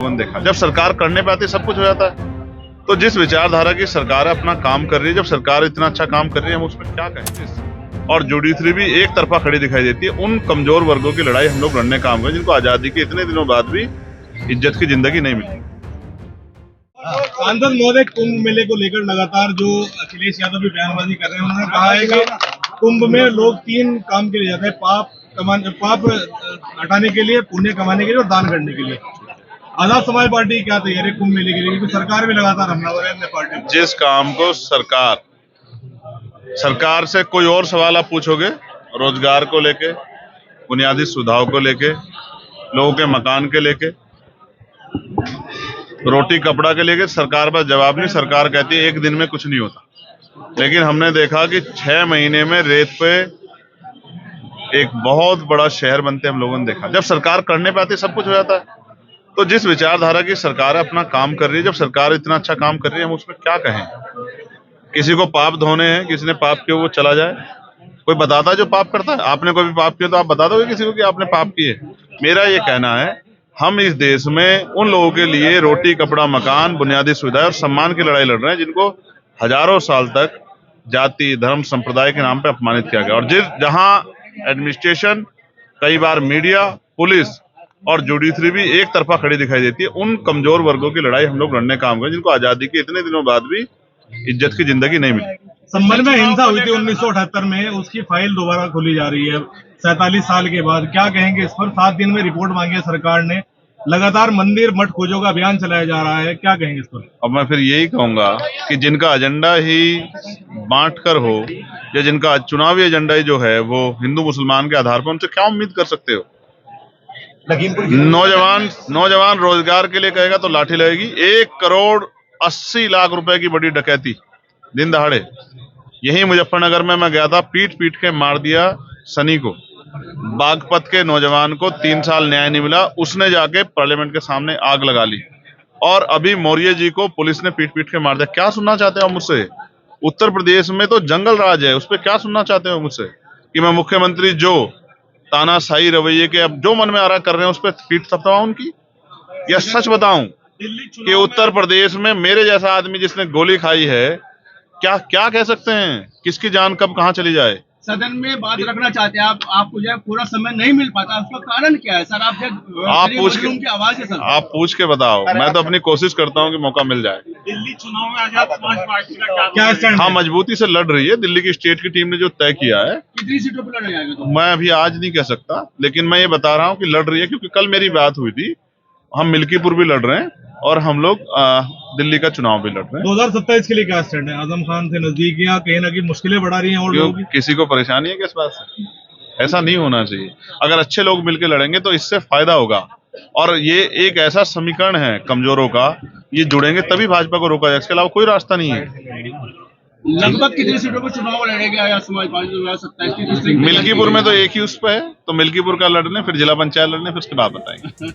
देखा जब सरकार करने पे आती सब कुछ हो जाता है। तो जिस विचारधारा की सरकार अपना काम कर रही है, जब सरकार इतना अच्छा काम कर रही है, हम उसमें क्या कहें। और जुडिशरी भी एक तरफा खड़ी दिखाई देती है। उन कमजोर वर्गों की लड़ाई हम लोग लड़ने काम करें जिनको आजादी के इतने दिनों बाद भी इज्जत की जिंदगी नहीं मिली। सांसद महोदय, कुंभ मेले को लेकर लगातार जो अखिलेश यादव भी बयानबाजी कर रहे हैं, उन्होंने कहा है कि कुंभ में लोग 3 काम के लिए जाते हैं, पाप हटाने के लिए, पुण्य कमाने के लिए और दान करने के लिए। आजाद समाज पार्टी क्या तैयार है कुंभ मेले के लिए, क्योंकि सरकार भी लगातार हमलावर है अन्य पार्टी। जिस काम को सरकार से कोई और सवाल आप पूछोगे, रोजगार को लेके, बुनियादी सुविधाओं को लेके, लोगों के मकान के लेके, रोटी कपड़ा के लेके, सरकार पर जवाब नहीं। सरकार कहती है एक दिन में कुछ नहीं होता। लेकिन हमने देखा कि 6 महीने में रेत पे एक बहुत बड़ा शहर बनते हम लोगों ने देखा। जब सरकार करने पे आती सब कुछ हो जाता है। तो जिस विचारधारा की सरकार अपना काम कर रही है, जब सरकार इतना अच्छा काम कर रही है, हम उसमें क्या कहें। किसी को पाप धोने हैं, किसी ने पाप किया वो चला जाए। कोई बताता है जो पाप करता है। आपने कोई भी पाप किया तो आप बता दोगे किसी को कि आपने पाप किए। मेरा ये कहना है, हम इस देश में उन लोगों के लिए रोटी कपड़ा मकान बुनियादी सुविधाएं और सम्मान की लड़ाई लड़ रहे हैं जिनको हजारों साल तक जाति धर्म संप्रदाय के नाम पे अपमानित किया गया। और जहां एडमिनिस्ट्रेशन, कई बार मीडिया, पुलिस और जुडिशरी भी एक तरफा खड़ी दिखाई देती है। उन कमजोर वर्गों की लड़ाई हम लोग लड़ने काम करें जिनको आजादी के इतने दिनों बाद भी इज्जत की जिंदगी नहीं मिली। संबल में हिंसा हुई थी 1978 में, उसकी फाइल दोबारा खोली जा रही है 47 साल के बाद। क्या कहेंगे इस पर? 7 दिन में रिपोर्ट मांगी है सरकार ने, लगातार मंदिर मठ खोजों का अभियान चलाया जा रहा है, क्या कहेंगे इस पर? अब मैं फिर यही कहूंगा कि जिनका एजेंडा ही बांट कर हो, या जिनका चुनावी एजेंडा ही जो है वो हिंदू मुसलमान के आधार पर, उनसे क्या उम्मीद कर सकते हो। नौजवान रोजगार के लिए कहेगा तो लाठी लगेगी। 1 करोड़ 80 लाख रुपए की बड़ी डकैती दिन दहाड़े। यही मुजफ्फरनगर में मैं गया था, पीट पीट के मार दिया सनी को। बागपत के नौजवान को 3 साल न्याय नहीं मिला, उसने जाके पार्लियामेंट के सामने आग लगा ली। और अभी मौर्य जी को पुलिस ने पीट पीट के मार दिया। क्या सुनना चाहते हो मुझसे? उत्तर प्रदेश में तो जंगल राज है, उस पर क्या सुनना चाहते हो मुझसे कि मैं मुख्यमंत्री जो तानाशाही रवैये के अब जो मन में आ रहा कर रहे हैं उस पर पीठ थपथपाऊं उनकी? या सच बताऊं कि उत्तर प्रदेश में मेरे जैसा आदमी जिसने गोली खाई है, क्या कह सकते हैं किसकी जान कब कहां चली जाए। सदन में बात रखना चाहते हैं आपको जो पूरा समय नहीं मिल पाता, उसका कारण क्या है सर? आप पूछ के बताओ। मैं तो अपनी कोशिश करता हूं कि मौका मिल जाए। दिल्ली चुनाव में आजाद समाज पार्टी का क्या स्टैंड? हाँ, मजबूती से लड़ रही है। दिल्ली की स्टेट की टीम ने जो तय किया है, कितनी सीटों पर लड़ा जाएगा? तो मैं अभी आज नहीं कह सकता, लेकिन मैं ये बता रहा हूँ कि लड़ रही है, क्योंकि कल मेरी बात हुई थी। हम मिल्कीपुर भी लड़ रहे हैं और हम लोग दिल्ली का चुनाव भी लड़ रहे हैं। 2027 के लिए क्या स्टैंड है? आजम खान से नजदीकियां कहीं ना कहीं मुश्किलें बढ़ा रही हैं और लोग किसी को परेशानी है किस बात से? ऐसा नहीं होना चाहिए। अगर अच्छे लोग मिलकर लड़ेंगे तो इससे फायदा होगा। और ये एक ऐसा समीकरण है कमजोरों का, ये जुड़ेंगे तभी भाजपा को रोका जाए, इसके अलावा कोई रास्ता नहीं है। लगभग कितनी सीटों पर चुनाव लड़ेगा आजाद समाज पार्टी 2027? मिल्कीपुर में तो एक ही उस पर है, तो मिल्कीपुर का लड़ने, फिर जिला पंचायत लड़ने, फिर उसके बाद बताएंगे।